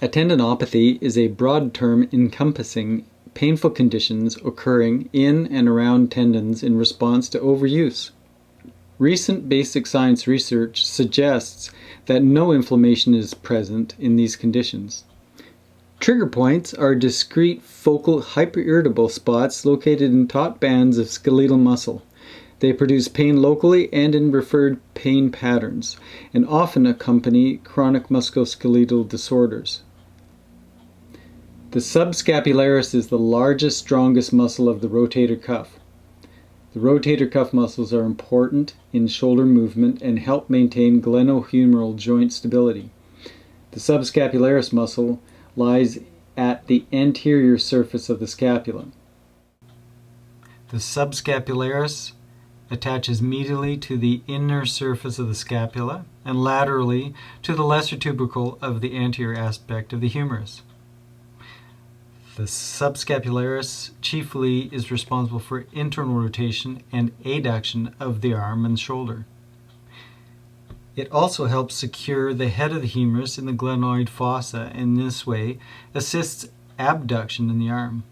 A tendinopathy is a broad term encompassing painful conditions occurring in and around tendons in response to overuse. Recent basic science research suggests that no inflammation is present in these conditions. Trigger points are discrete focal hyperirritable spots located in taut bands of skeletal muscle. They produce pain locally and in referred pain patterns, and often accompany chronic musculoskeletal disorders. The subscapularis is the largest, strongest muscle of the rotator cuff. The rotator cuff muscles are important in shoulder movement and help maintain glenohumeral joint stability. The subscapularis muscle lies at the anterior surface of the scapula. The subscapularis attaches medially to the inner surface of the scapula and laterally to the lesser tubercle of the anterior aspect of the humerus. The subscapularis chiefly is responsible for internal rotation and adduction of the arm and shoulder. It also helps secure the head of the humerus in the glenoid fossa, and in this way assists abduction in the arm.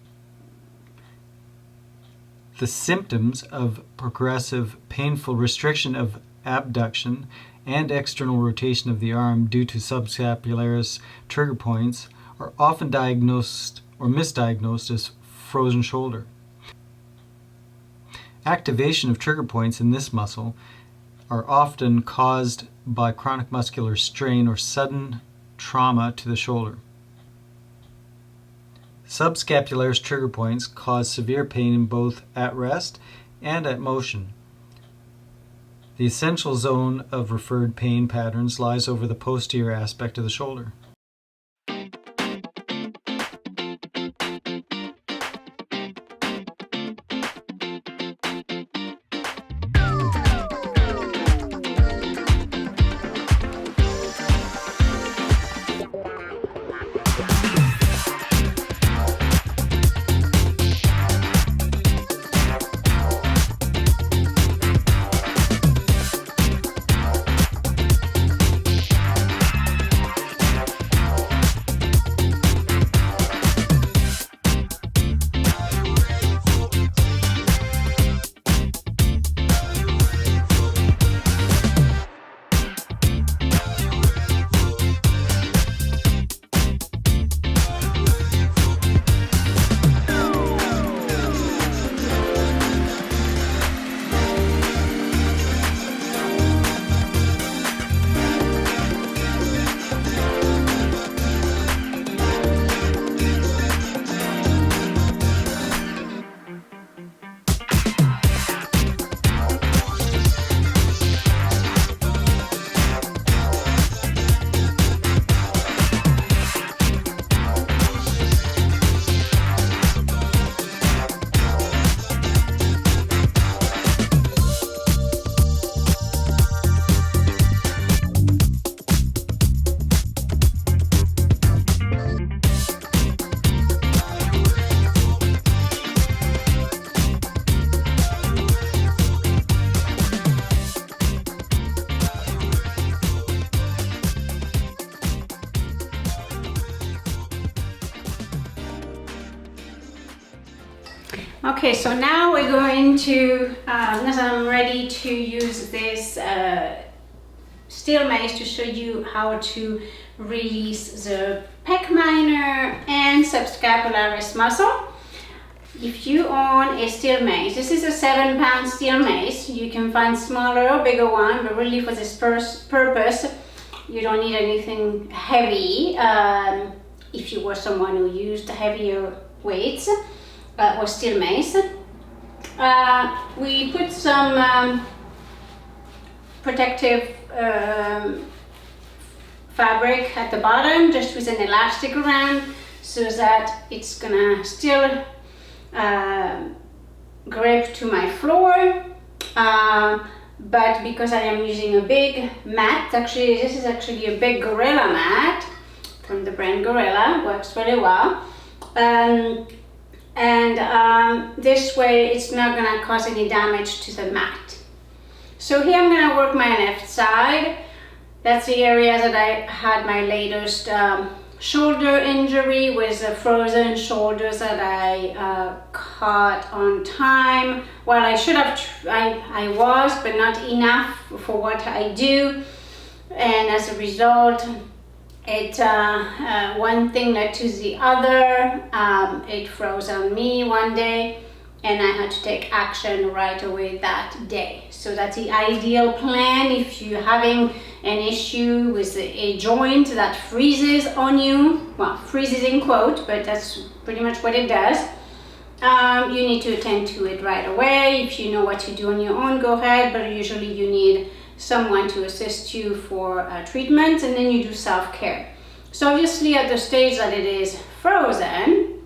The symptoms of progressive painful restriction of abduction and external rotation of the arm due to subscapularis trigger points are often diagnosed or misdiagnosed as frozen shoulder. Activation of trigger points in this muscle are often caused by chronic muscular strain or sudden trauma to the shoulder. Subscapularis trigger points cause severe pain both at rest and at motion. The essential zone of referred pain patterns lies over the posterior aspect of the shoulder. Okay, so now we're going to, as I'm ready to use this steel mace to show you how to release the pec minor and subscapularis muscle. If you own a steel mace, this is a 7-pound steel mace. You can find smaller or bigger one, but really for this purpose, you don't need anything heavy. If you were someone who used heavier weights or steel mace, we put some protective fabric at the bottom, just with an elastic around, so that it's gonna still grip to my floor, but because I am using a big mat, actually this is actually a big Gorilla mat from the brand Gorilla, works really well, and this way it's not going to cause any damage to the mat. So here I'm going to work my left side. That's the area that I had my latest shoulder injury with the frozen shoulders that I caught on time. Well, I should have, I was, but not enough for what I do. And as a result, it one thing led to the other. It froze on me one day, and I had to take action right away that day. So that's the ideal plan if you're having an issue with a joint that freezes on you. Well, freezes in quote, but that's pretty much what it does. You need to attend to it right away. If you know what to do on your own, go ahead, but usually you need someone to assist you for treatment, and then you do self-care. So obviously at the stage that it is frozen,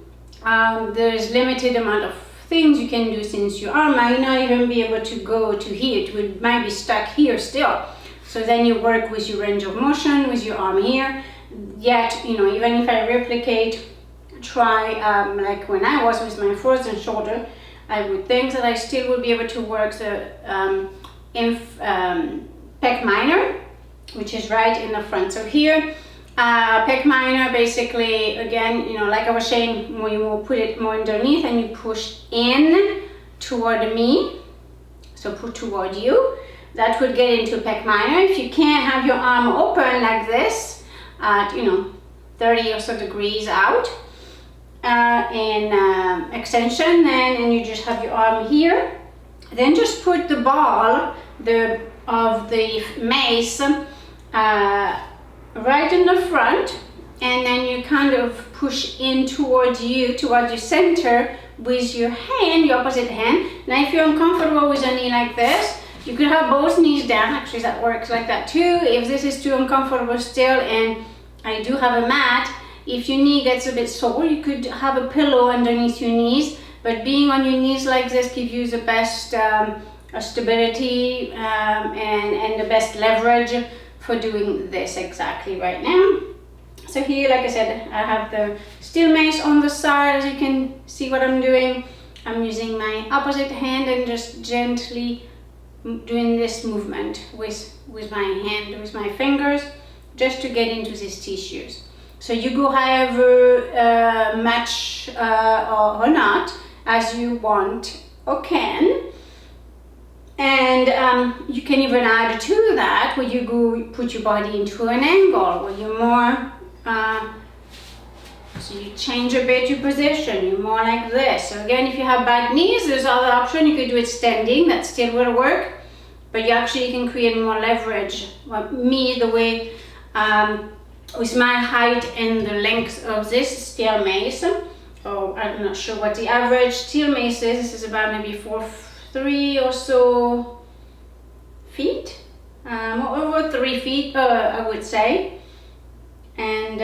there's limited amount of things you can do, since your arm might not even be able to go to here. It might be stuck here still. So then you work with your range of motion with your arm here. Yet, you know, even if I replicate, try like when I was with my frozen shoulder, I would think that I still would be able to work the pec minor, which is right in the front. So here, pec minor, basically, again, you know, like I was saying, when you put it more underneath and you push in toward me, so put toward you, that would get into pec minor. If you can't have your arm open like this, at, you know, 30 or so degrees out in extension, and you just have your arm here, then just put the ball of the mace right in the front, and then you kind of push in towards you, towards your center with your hand, your opposite hand. Now if you're uncomfortable with a knee like this, you could have both knees down. Actually, that works like that too. If this is too uncomfortable still, and I do have a mat, if your knee gets a bit sore, you could have a pillow underneath your knees, but being on your knees like this gives you the best stability and the best leverage for doing this exactly right now. So here, like I said, I have the steel mace on the side. As you can see what I'm doing, I'm using my opposite hand and just gently doing this movement with my hand, with my fingers, just to get into these tissues. So you go however much or not as you want or can. And you can even add to that where you go put your body into an angle where you're more, so you change a bit your position, you're more like this. So again, if you have bad knees, there's other option. You could do it standing, that still will work, but you actually can create more leverage. Well, me, the way, with my height and the length of this steel mace, oh, I'm not sure what the average steel mace is. This is about maybe 3 or so feet, over 3 feet, I would say. And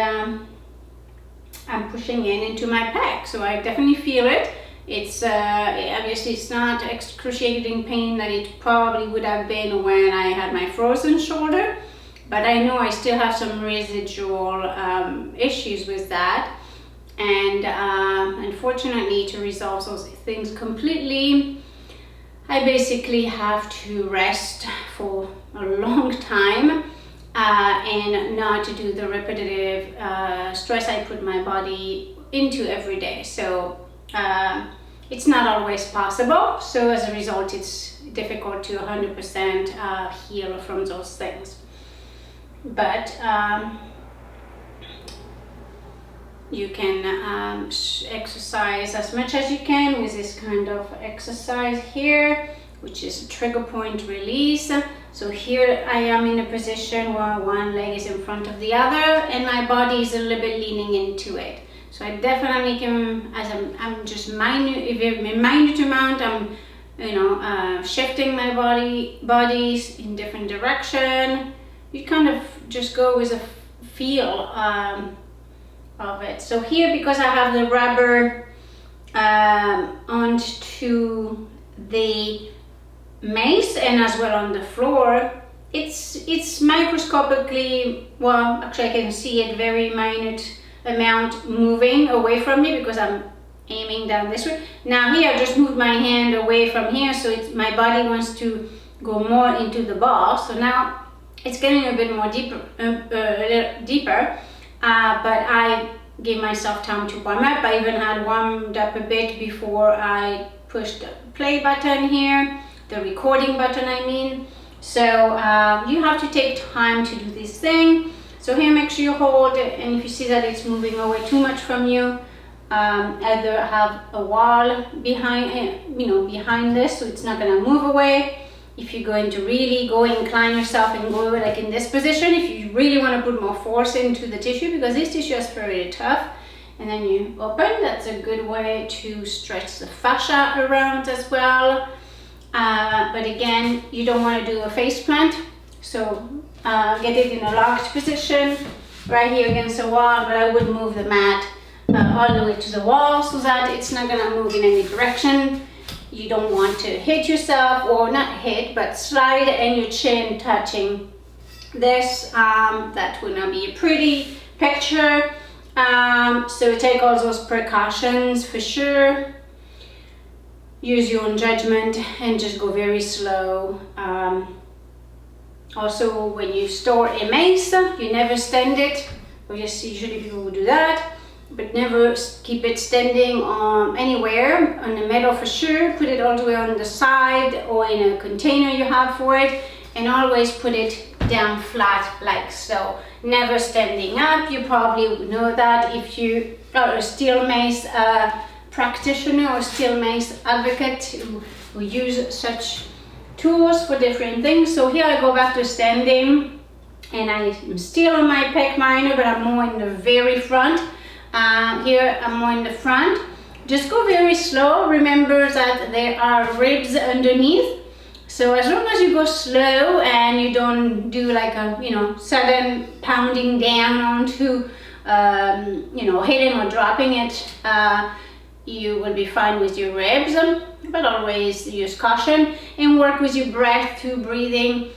I'm pushing into my pec, so I definitely feel it. It's obviously it's not excruciating pain that it probably would have been when I had my frozen shoulder, but I know I still have some residual issues with that. And unfortunately, to resolve those things completely, I basically have to rest for a long time and not to do the repetitive stress I put my body into every day. So it's not always possible. So as a result, it's difficult to 100% heal from those things. But you can exercise as much as you can with this kind of exercise here, which is a trigger point release. So here I am in a position where one leg is in front of the other and my body is a little bit leaning into it. So I definitely can, as I'm just minute amount, I'm shifting my bodies in different direction. You kind of just go with a feel of it. So here, because I have the rubber onto the mace and as well on the floor, it's microscopically, well, actually I can see it very minute amount moving away from me because I'm aiming down this way. Now here I just moved my hand away from here, so my body wants to go more into the ball. So now it's getting a bit more deeper. but I gave myself time to warm up. I even had warmed up a bit before I pushed the play button here, the recording button I mean. So you have to take time to do this thing. So here, make sure you hold it, and if you see that it's moving away too much from you, either have a wall behind, behind this, so it's not going to move away. If you're going to really go incline yourself and go like in this position, if you really want to put more force into the tissue, because this tissue is very tough, and then you open, that's a good way to stretch the fascia around as well. But again, you don't want to do a face plant, so get it in a locked position right here against the wall, but I would move the mat all the way to the wall so that it's not going to move in any direction. You don't want to hit yourself, or not hit, but slide and your chin touching this. That would not be a pretty picture. So take all those precautions for sure. Use your own judgment and just go very slow. Also, when you store a mace, you never stand it. Obviously, usually people will do that, but never keep it standing anywhere on the metal for sure. Put it all the way on the side or in a container you have for it, and always put it down flat like so. Never standing up. You probably would know that if you are a steel mace practitioner or steel mace advocate who use such tools for different things. So here I go back to standing, and I'm still on my pec minor, but I'm more in the very front. Here I'm more in the front. Just go very slow. Remember that there are ribs underneath. So as long as you go slow and you don't do like a sudden pounding down onto hitting or dropping it, you will be fine with your ribs. But always use caution and work with your breath through breathing.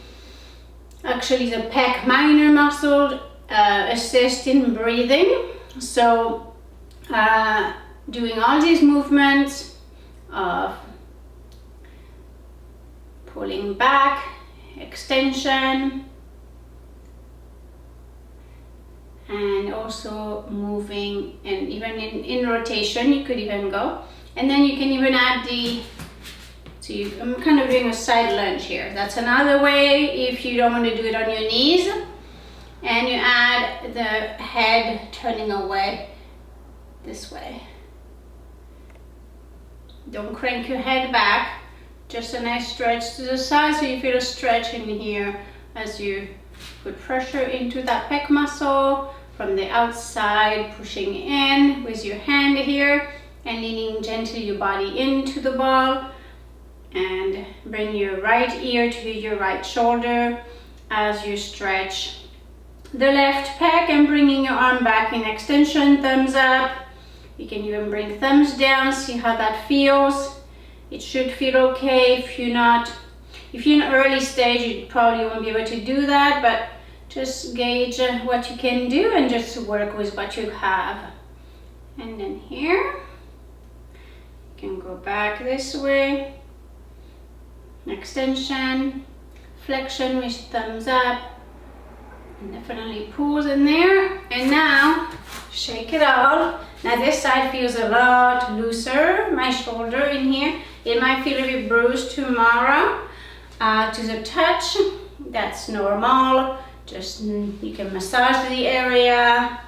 Actually, the pec minor muscle assists in breathing. So doing all these movements of pulling back, extension, and also moving, and even in rotation you could even go. And then you can even add I'm kind of doing a side lunge here. That's another way if you don't want to do it on your knees. And you add the head turning away this way. Don't crank your head back, just a nice stretch to the side, so you feel a stretch in here as you put pressure into that pec muscle from the outside, pushing in with your hand here and leaning gently your body into the ball, and bring your right ear to your right shoulder as you stretch the left pec, and bringing your arm back in extension, thumbs up. You can even bring thumbs down, see how that feels. It should feel okay. If you're in an early stage, you probably won't be able to do that, but just gauge what you can do and just work with what you have. And then here, you can go back this way. Extension, flexion with thumbs up. And definitely pulls in there. And now, shake it all. Now this side feels a lot looser, my shoulder in here. It might feel a bit bruised tomorrow to the touch. That's normal. Just you can massage the area.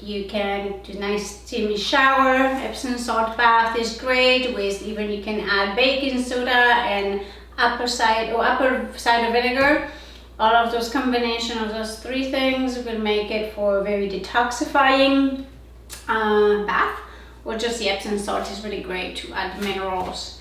You can do a nice steamy shower. Epsom salt bath is great. With even you can add baking soda and upper side of vinegar. All of those combination of those three things will make it for a very detoxifying bath. Or just the Epsom salt is really great to add minerals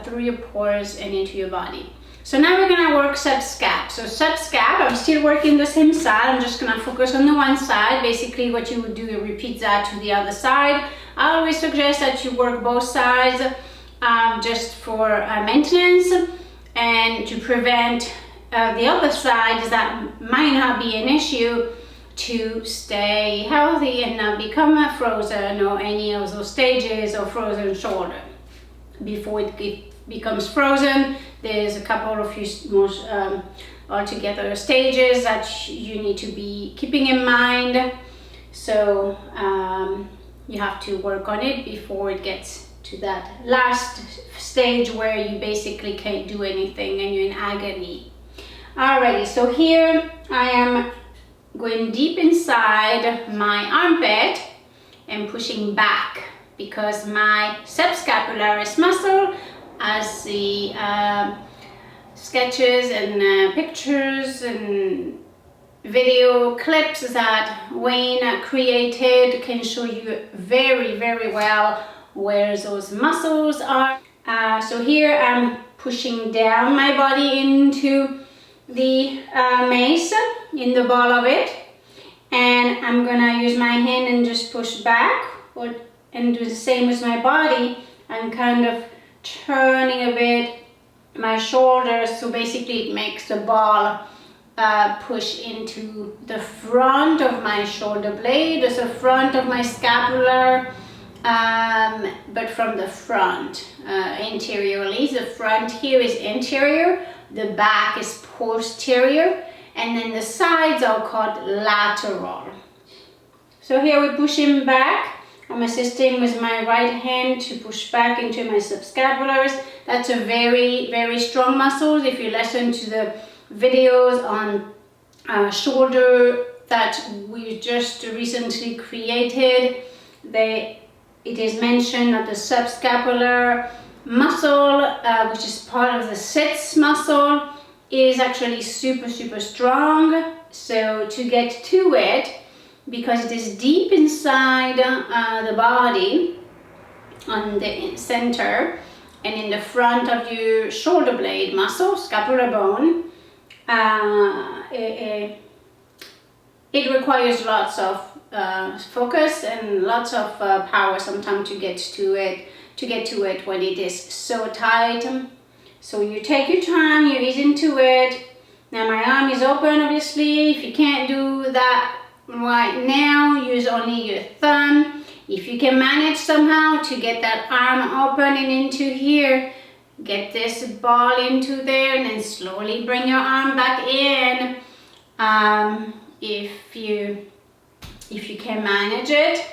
through your pores and into your body. So now we're gonna work subscap. So subscap, I'm still working the same side. I'm just gonna focus on the one side. Basically what you would do, you repeat that to the other side. I always suggest that you work both sides just for maintenance and to prevent the other side that might not be an issue, to stay healthy and not become a frozen or any of those stages of frozen shoulder. Before it becomes frozen, there's a couple of few more altogether stages that you need to be keeping in mind. So you have to work on it before it gets to that last stage where you basically can't do anything and you're in agony. Alrighty, so here I am going deep inside my armpit and pushing back, because my subscapularis muscle, as the sketches and pictures and video clips that Wayne created can show you very, very well where those muscles are. So here I'm pushing down my body into the mace, in the ball of it, and I'm gonna use my hand and just push back, and do the same with my body. I'm kind of turning a bit my shoulders, so basically it makes the ball push into the front of my shoulder blade, the front of my scapular, but from the front, anteriorly. The front here is anterior, the back is posterior, and then the sides are called lateral. So here we're pushing back. I'm assisting with my right hand to push back into my subscapularis. That's a very, very strong muscle. If you listen to the videos on shoulder that we just recently created, it is mentioned that the subscapular muscle, which is part of the sits muscle, is actually super, super strong. So to get to it, because it is deep inside the body, on the center and in the front of your shoulder blade muscle, scapular bone, it requires lots of focus and lots of power sometimes to get to it when it is so tight. So you take your time, you ease into it. Now my arm is open, obviously. If you can't do that right now, use only your thumb. If you can manage somehow to get that arm open and into here, get this ball into there and then slowly bring your arm back in. If you can manage it.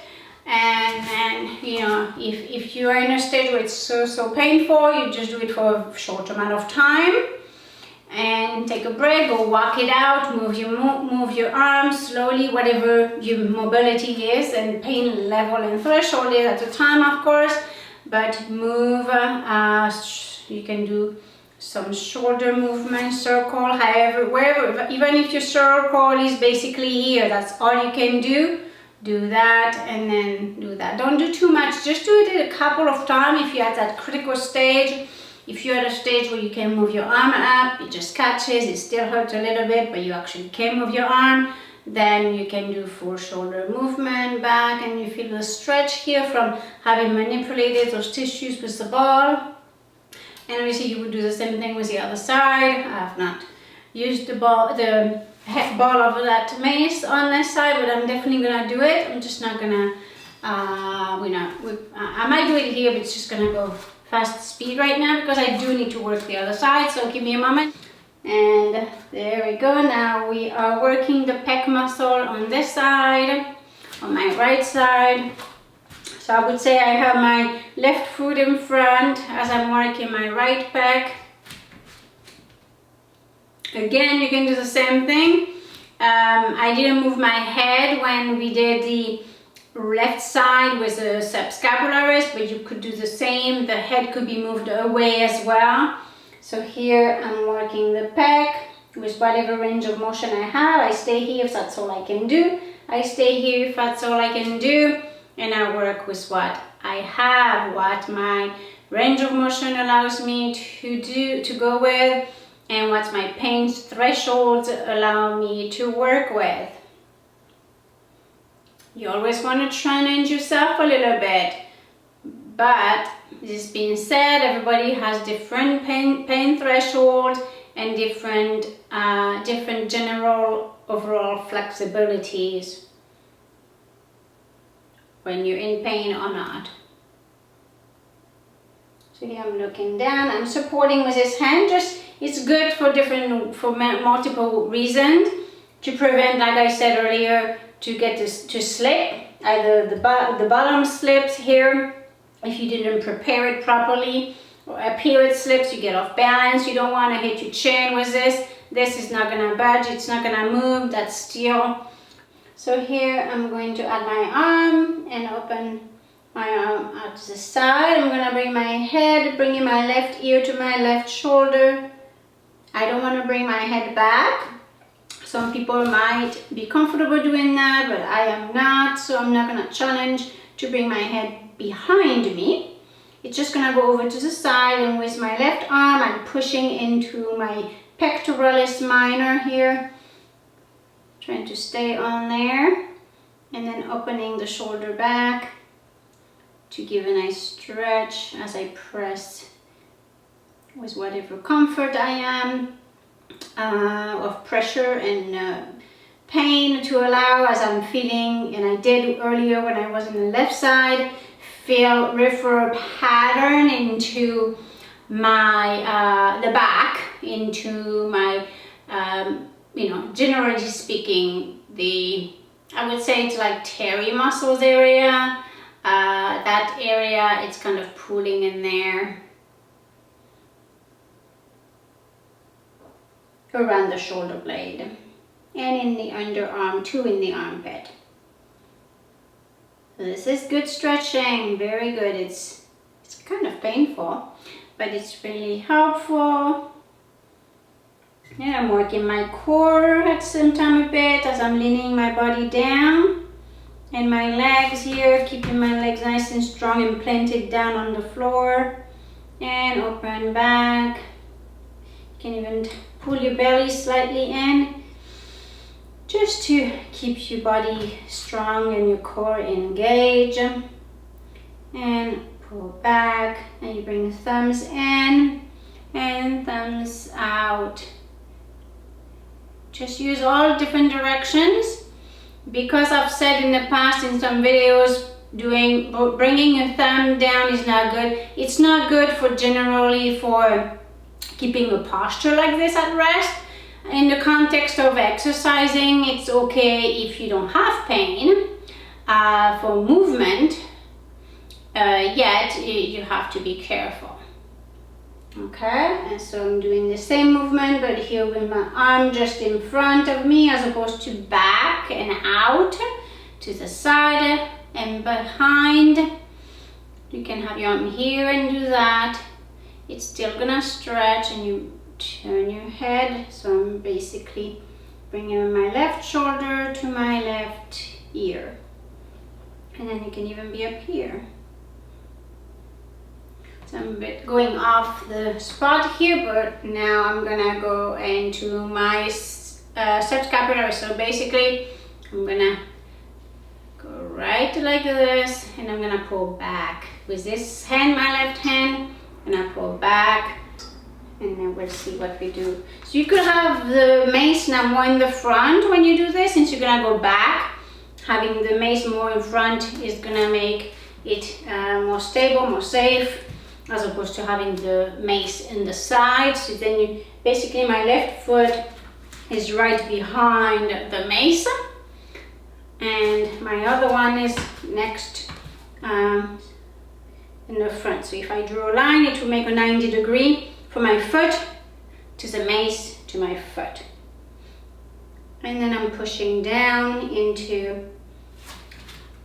And then, you know, if you are in a stage where it's so painful, you just do it for a short amount of time and take a break, go walk it out, move your arms slowly, whatever your mobility is and pain level and threshold is at the time, of course. But move, you can do some shoulder movement, circle, however, wherever, even if your circle is basically here, that's all you can do. Do that and then do that. Don't do too much, just do it a couple of times. If you're at that critical stage, if you're at a stage where you can move your arm up, it just catches, it still hurts a little bit, but you actually can move your arm, then you can do full shoulder movement back, and you feel the stretch here from having manipulated those tissues with the ball. And obviously you would do the same thing with the other side. I have not used the ball of that mace on this side, but I'm definitely gonna do it. I'm just not gonna, I might do it here, but it's just gonna go fast speed right now because I do need to work the other side, so give me a moment. And there we go. Now we are working the pec muscle on this side, on my right side. So I would say I have my left foot in front as I'm working my right pec. Again, you can do the same thing. I didn't move my head when we did the left side with the subscapularis, but you could do the same. The head could be moved away as well. So here I'm working the pec with whatever range of motion I have. I stay here if that's all I can do. I stay here if that's all I can do. And I work with what I have, what my range of motion allows me to go with, and what my pain thresholds allow me to work with. You always want to challenge yourself a little bit, but this being said, everybody has different pain threshold and different general overall flexibilities when you're in pain or not. So here I'm looking down, I'm supporting with this hand. Just It's good for multiple reasons, to prevent, like I said earlier, to get this to slip. Either the bottom slips here if you didn't prepare it properly, or up here it slips, you get off balance. You don't want to hit your chin with this. This is not going to budge, it's not going to move, that's steel. So here I'm going to add my arm and open my arm out to the side. I'm going to bring my head, bringing my left ear to my left shoulder. I don't want to bring my head back. Some people might be comfortable doing that, but I am not, so I'm not going to challenge to bring my head behind me. It's just going to go over to the side, and with my left arm I'm pushing into my pectoralis minor here, trying to stay on there, and then opening the shoulder back to give a nice stretch as I press with whatever comfort I am of pressure and pain to allow, as I'm feeling, and I did earlier when I was on the left side, refer pattern into my the back, into my you know, generally speaking, I would say it's like terry muscles area. That area, it's kind of pulling in there around the shoulder blade and in the underarm too, in the armpit. So this is good stretching, very good. It's kind of painful, but it's really helpful. And I'm working my core at the same time a bit as I'm leaning my body down, and my legs here, keeping my legs nice and strong and planted down on the floor, and open back. You can even pull your belly slightly in, just to keep your body strong and your core engaged. And pull back, and you bring the thumbs in and thumbs out. Just use all different directions, because I've said in the past in some videos, bringing your thumb down is not good. It's not good for generally for keeping a posture like this at rest. In the context of exercising, it's okay if you don't have pain. For movement, yet you have to be careful. Okay, and so I'm doing the same movement, but here with my arm just in front of me as opposed to back and out, to the side and behind. You can have your arm here and do that. It's still gonna stretch, and you turn your head. So I'm basically bringing my left shoulder to my left ear, and then you can even be up here. So I'm a bit going off the spot here, but now I'm gonna go into my subscapularis. So basically I'm gonna go right like this, and I'm gonna pull back with this hand, my left hand, and I pull back, and then we'll see what we do. So you could have the mace now more in the front when you do this, since you're gonna go back. Having the mace more in front is gonna make it more stable, more safe, as opposed to having the mace in the side. So then you basically, my left foot is right behind the mace, and my other one is next in the front. So if I draw a line, it will make a 90-degree from my foot to the mace to my foot. And then I'm pushing down into,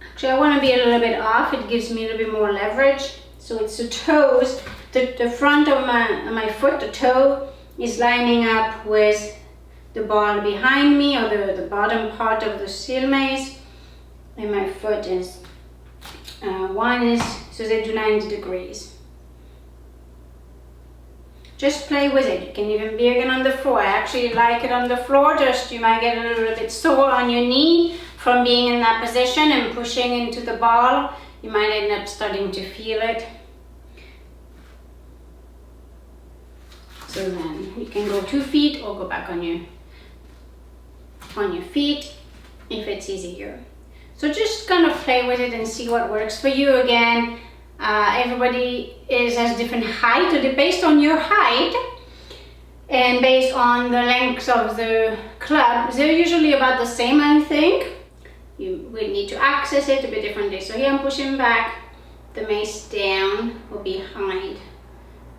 actually I want to be a little bit off, it gives me a little bit more leverage. So it's the toes, the front of my foot, the toe is lining up with the ball behind me, or the bottom part of the steel mace, and my foot is, so they do 90 degrees. Just play with it. You can even be again on the floor. I actually like it on the floor, just you might get a little bit sore on your knee from being in that position and pushing into the ball. You might end up starting to feel it. So then you can go 2 feet or go back on your feet if it's easier. So just kind of play with it and see what works for you. Again, everybody has different height, so based on your height And based on the length of the club, they're usually about the same, I think. You will need to access it a bit differently. So here I'm pushing back the mace down or behind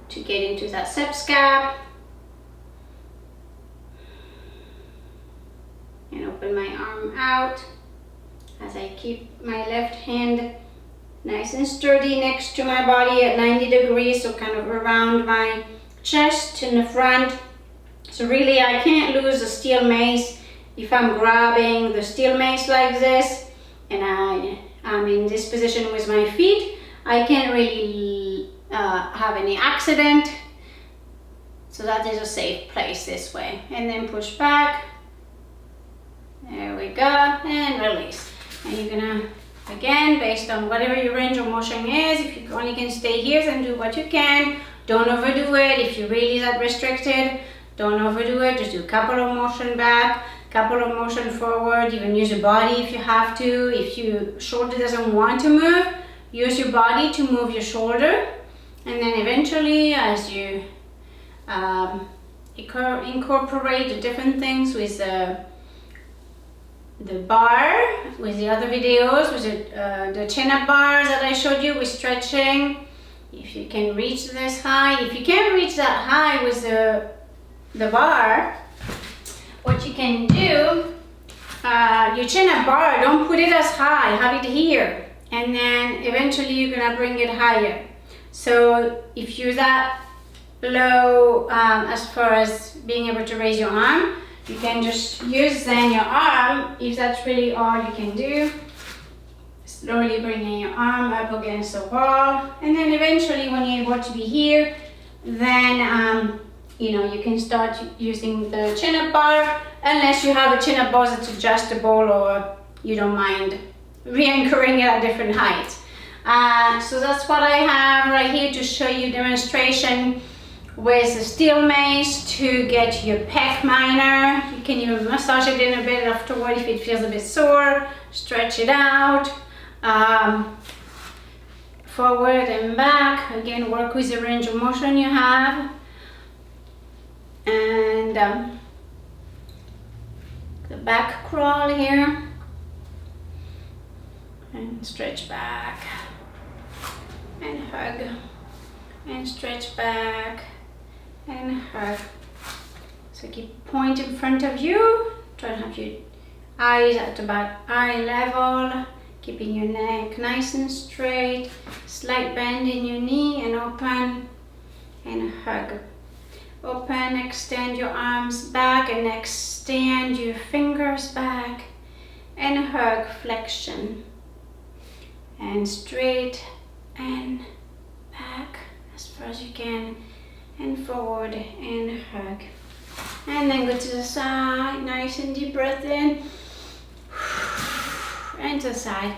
to get into that subscap. And open my arm out as I keep my left hand nice and sturdy next to my body at 90 degrees, so kind of around my chest in the front. So really I can't lose the steel mace if I'm grabbing the steel mace like this and I'm in this position with my feet. I can't really have any accident, so that is a safe place this way. And then push back, there we go, and release. And you're gonna, again, based on whatever your range of motion is, if you only can stay here, then do what you can. Don't overdo it. If you're really that restricted, don't overdo it. Just do a couple of motion back, couple of motion forward. Even use your body if you have to. If your shoulder doesn't want to move, use your body to move your shoulder. And then eventually, as you incorporate the different things with the bar, with the other videos, with the chin-up bars that I showed you with stretching, if you can reach this high. If you can't reach that high with the bar, what you can do, your chin-up bar, don't put it as high, have it here, and then eventually you're gonna bring it higher. So if you're that low as far as being able to raise your arm, you can just use then your arm, if that's really all you can do. Slowly bringing your arm up against the wall, and then eventually when you're able to be here, then you know, you can start using the chin-up bar, unless you have a chin-up bar that's adjustable or you don't mind re-anchoring it at different heights. So that's what I have right here to show you demonstration with the steel mace to get your pec minor. You can even massage it in a bit afterward if it feels a bit sore. Stretch it out, forward and back. Again, work with the range of motion you have. And the back crawl here. And stretch back. And hug. And stretch back. And hug. So keep point in front of you. Try to have your eyes at about eye level. Keeping your neck nice and straight. Slight bend in your knee and open. And hug. Open, extend your arms back and extend your fingers back. And hug, flexion. And straight and back as far as you can. And forward and hug. And then go to the side, nice and deep breath in. And to the side.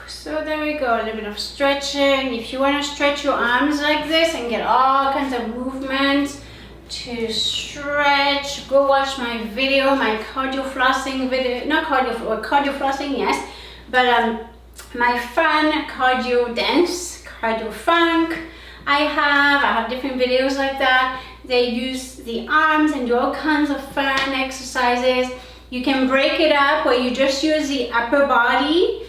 So there we go, a little bit of stretching. If you want to stretch your arms like this and get all kinds of movements to stretch, go watch my video, my cardio flossing video, not cardio, or cardio flossing, yes, but my fun cardio dance, cardio funk. I have different videos like that. They use the arms and do all kinds of fun exercises. You can break it up where you just use the upper body.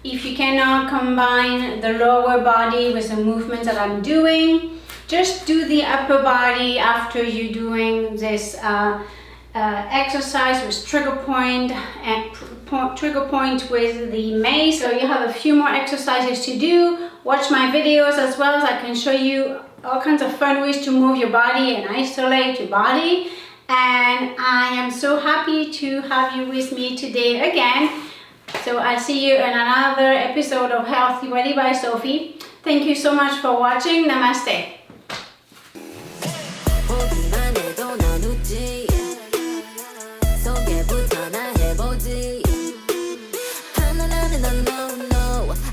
If you cannot combine the lower body with the movements that I'm doing, just do the upper body after you're doing this exercise with trigger point and trigger point with the mace. So you have a few more exercises to do. Watch my videos as well, as I can show you all kinds of fun ways to move your body and isolate your body. And I am so happy to have you with me today again. So I'll see you in another episode of Healthy Body by Sophie. Thank you so much for watching. Namaste.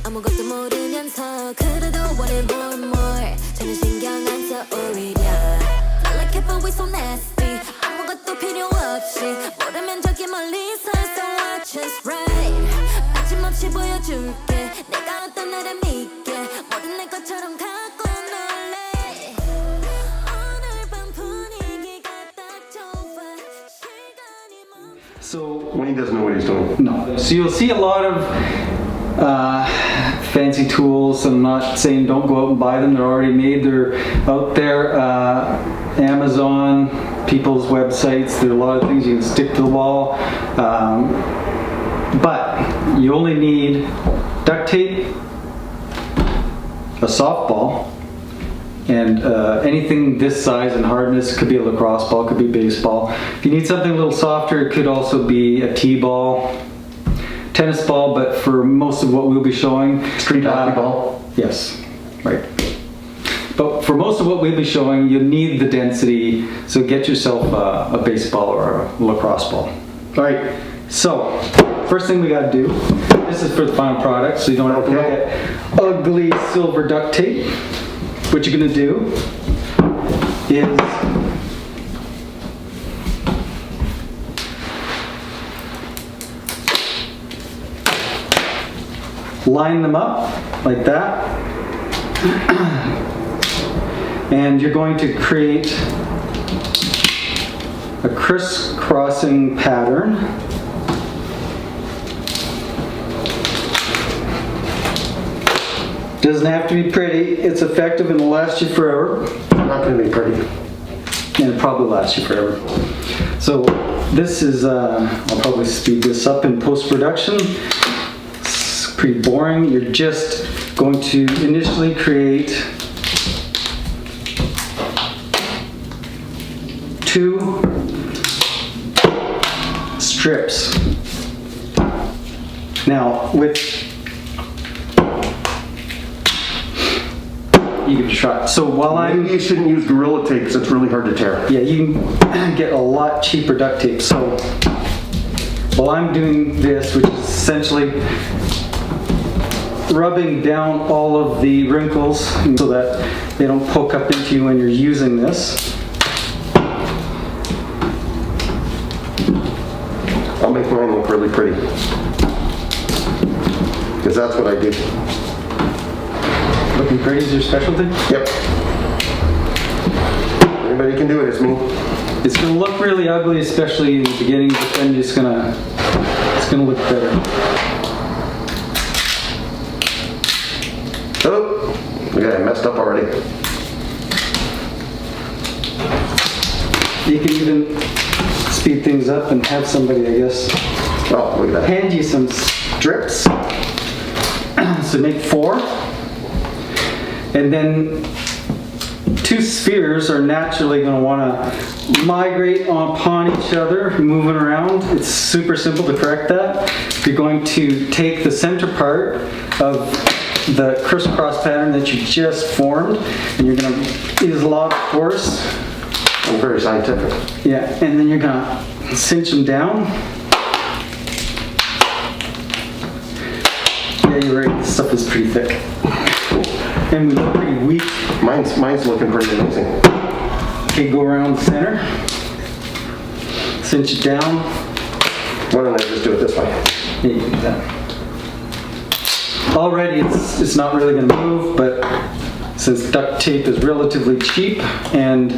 아무것도 모르면서 그래도 원해 more 저는 신경 안 써 오히려 I like it but we so 나를 믿게 모든 내 것처럼 갖고 놀래 오늘 밤 분위기가 딱 좋아 시간이 멈 So When he doesn't know what he's doing. no. So you'll see a lot of fancy tools. I'm not saying don't go out and buy them. They're already made. They're out there. Amazon, people's websites. There are a lot of things you can stick to the wall. But you only need duct tape, a softball, and anything this size and hardness. Could be a lacrosse ball, could be baseball. If you need something a little softer, it could also be a T-ball, tennis ball, but for most of what we'll be showing, Street hockey ball? Yes, right. But for most of what we'll be showing, you need the density, so get yourself a baseball or a lacrosse ball. All right, so first thing we got to do, this is for the final product, so you don't have to look at ugly silver duct tape. What you're going to do is line them up like that, and you're going to create a crisscrossing pattern. Doesn't have to be pretty, it's effective and will last you forever, Not going to be pretty. and it probably lasts you forever. So this is, I'll probably speed this up in post-production. Pretty boring. You're just going to initially create 2 strips. Now with, you can try. So while I'm, Maybe you shouldn't use Gorilla Tape because it's really hard to tear. yeah, you can get a lot cheaper duct tape. So while I'm doing this, which is essentially rubbing down all of the wrinkles so that they don't poke up into you when you're using this. I'll make mine look really pretty. Because that's what I do. Looking pretty is your specialty? Yep. Anybody can do it, it's me. It's gonna look really ugly, especially in the beginning, but then it's gonna look better. Oh, yeah, I messed up already. You can even speed things up and have somebody, I guess, Oh, look at that. hand you some strips. So make 4. And then 2 spheres are naturally going to want to migrate upon each other, moving around. It's super simple to correct that. You're going to take the center part of the crisscross pattern that you just formed, and you're going to use a lot of force. I'm very scientific. Yeah, and then you're going to cinch them down. Yeah, you're right, this stuff is pretty thick. And we look pretty weak. Mine's looking pretty amazing. Okay, go around the center. Cinch it down. Why don't I just do it this way? Yeah, you can do that. Already it's not really going to move, but since duct tape is relatively cheap and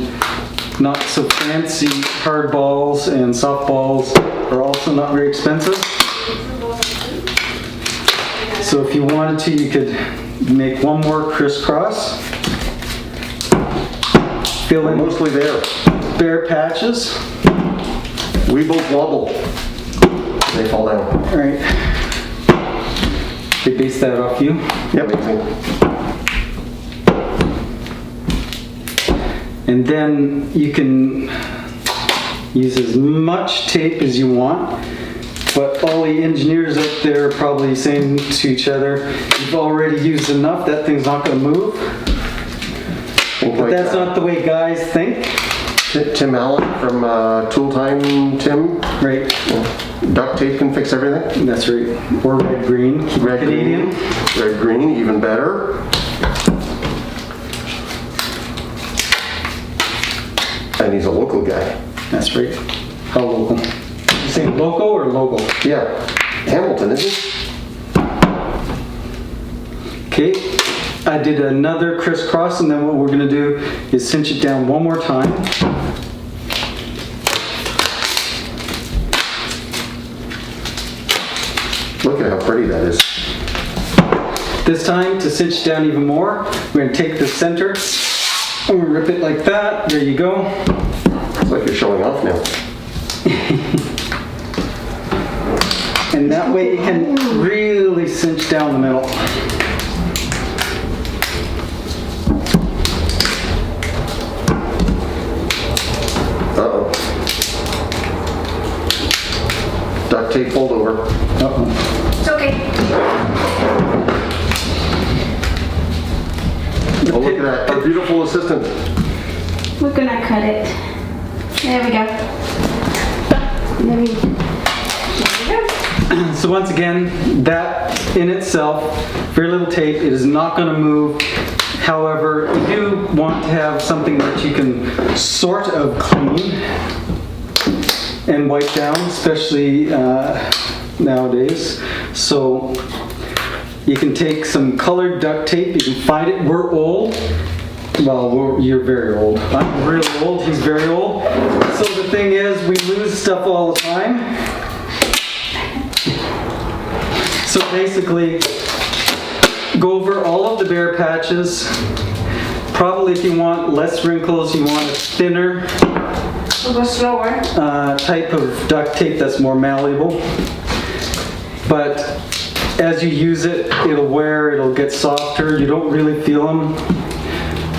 not so fancy, hard balls and soft balls are also not very expensive. So if you wanted to, you could make one more crisscross. Fill in Mostly there. bare patches. We both wobble. They fall down. All right. They base that off you. Yep. Amazing. And then you can use as much tape as you want, but all the engineers out there are probably saying to each other, you've already used enough, that thing's not going to move. But that's not the way guys think. Tim Allen from Tool Time Tim. Right. Duct tape can fix everything. That's right. Or red green. Red Canadian. green. Red green, even better. And he's a local guy. That's right. How local? You say loco or local? Yeah. Hamilton, isn't he? Okay, I did another crisscross, and then what we're gonna do is cinch it down one more time. Look at how pretty that is. This time, to cinch down even more, we're gonna take the center and we'll rip it like that. There you go. It's like you're showing off now. And that way you can really cinch down the middle. Uh-oh. Duct tape fold over. Uh-oh. It's okay. Oh, look at that. Our beautiful assistant. We're gonna cut it. There we go. There we go. So once again, that in itself, very little tape, it is not going to move. However, you do want to have something that you can sort of clean and wipe down, especially nowadays. So you can take some colored duct tape, you can find it. We're old. Well, you're very old. I'm real old, he's very old. So the thing is, we lose stuff all the time. So basically, go over all of the bare patches. Probably if you want less wrinkles, you want a thinner We'll go slower. type of duct tape that's more malleable. But as you use it, it'll wear, it'll get softer. You don't really feel them,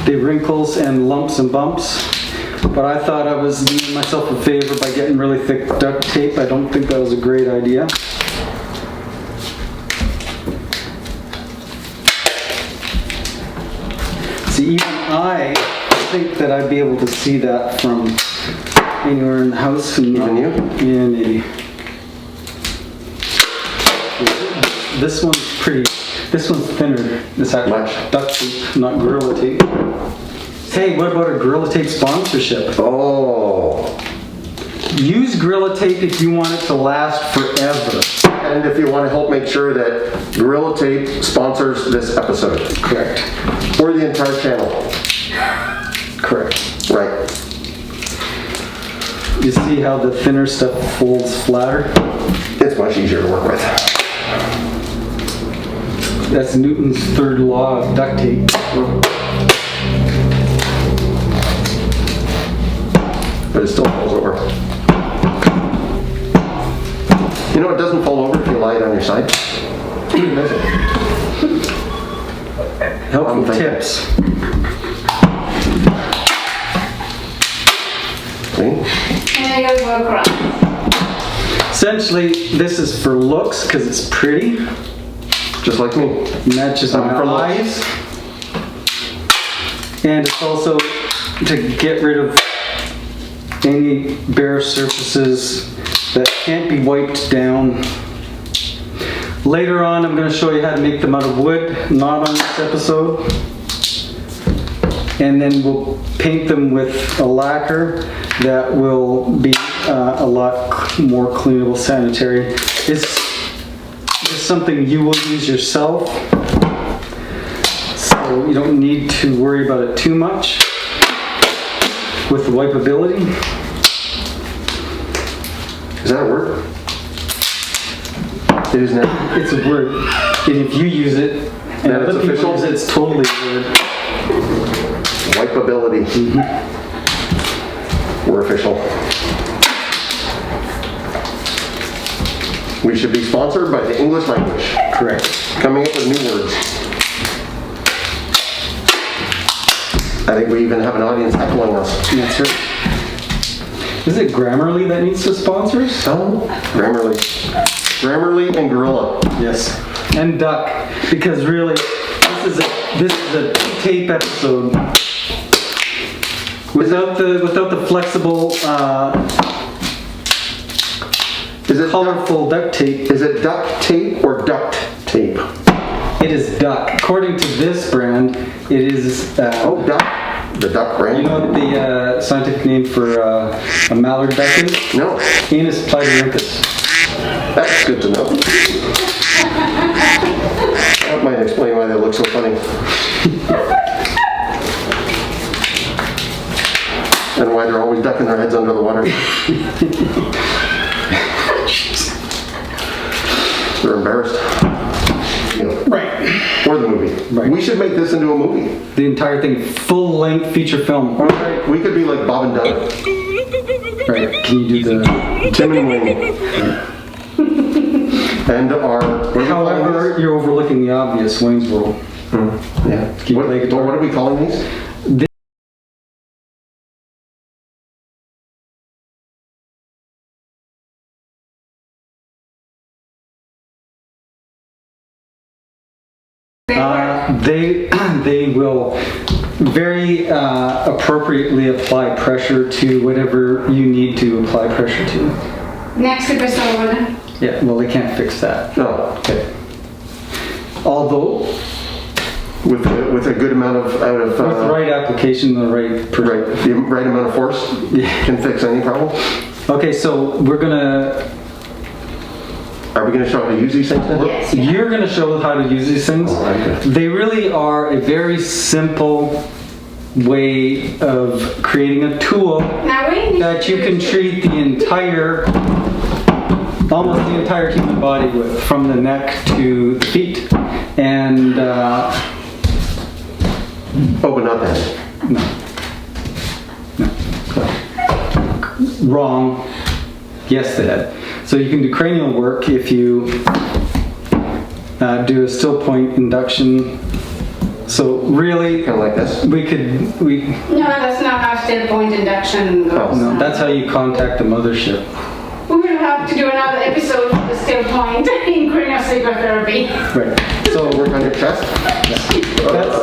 the wrinkles and lumps and bumps. But I thought I was doing myself a favor by getting really thick duct tape. I don't think that was a great idea. See, even I think that I'd be able to see that from anywhere in the house. And Even you? Yeah, maybe. This one's pretty. This one's thinner. This actually Much. duct tape, not Gorilla Tape. Hey, what about a Gorilla Tape sponsorship? Oh. Use Gorilla Tape if you want it to last forever. And if you want to help make sure that Gorilla Tape sponsors this episode. Correct. Or the entire channel. Correct. Right. You see how the thinner stuff folds flatter? It's much easier to work with. That's Newton's third law of duct tape. But it still falls over. You know it doesn't fall over if you lie it on your side? Helpful thinking. tips. See? There you go, work around. Essentially, this is for looks because it's pretty. Just like me. Matches I'm my for looks. eyes. And it's also to get rid of any bare surfaces that can't be wiped down. Later on, I'm going to show you how to make them out of wood, not on this episode. And then we'll paint them with a lacquer that will be a lot more cleanable, sanitary. It's just something you will use yourself, so you don't need to worry about it too much with the wipeability. Is that a word? It is now. It's a word, and if you use it and Then it's other people official? use it, it's totally a word. Wipeability. We're official. We should be sponsored by the English language. Correct. Coming up with new words. I think we even have an audience echoing us. That's right. Is it Grammarly that needs to sponsor us? Oh, Grammarly. Grammarly and Gorilla. Yes. And Duck, because really, this is a tape episode. Without the flexible, Is it colorful duct tape, Is it duct tape or duct tape? it is Duck. According to this brand, it is. Oh, duck. The duck brand? You know what the scientific name for a mallard duck is? No. Canis platyrincus. That's good to know. That might explain why why they look so funny. And why they're always ducking their heads under the water. They're embarrassed. Right. Or the movie. Right. We should make this into a movie. The entire thing, full-length feature film. Right. We could be like Bob and Doug. Right. Can you do the... Tim and Wayne. And our... However, you're overlooking the obvious, Wayne's World. Yeah. Keep playing guitar. What are we calling these? They will very appropriately apply pressure to whatever you need to apply pressure to. Next episode. Yeah, well, they can't fix that. No. Okay. Although, With a good amount of... with the right application, the right... the right amount of force can fix any problem. Okay, so we're gonna... Are we going to show how to use these things now? Yes. You're gonna show how to use these things. Okay. They really are a very simple way of creating a tool Now we need that you to can do- treat the entire, almost the entire human body with, from the neck to the feet. And Oh, but not that. wrong. Yes, the head. So you can do cranial work if you do a still point induction. So really, Kind of like this. we could, No, that's not how still point induction goes. no, that's how you contact the mothership. We will have to do another episode of the still point in craniosacral therapy. Right. So Work on your chest. that's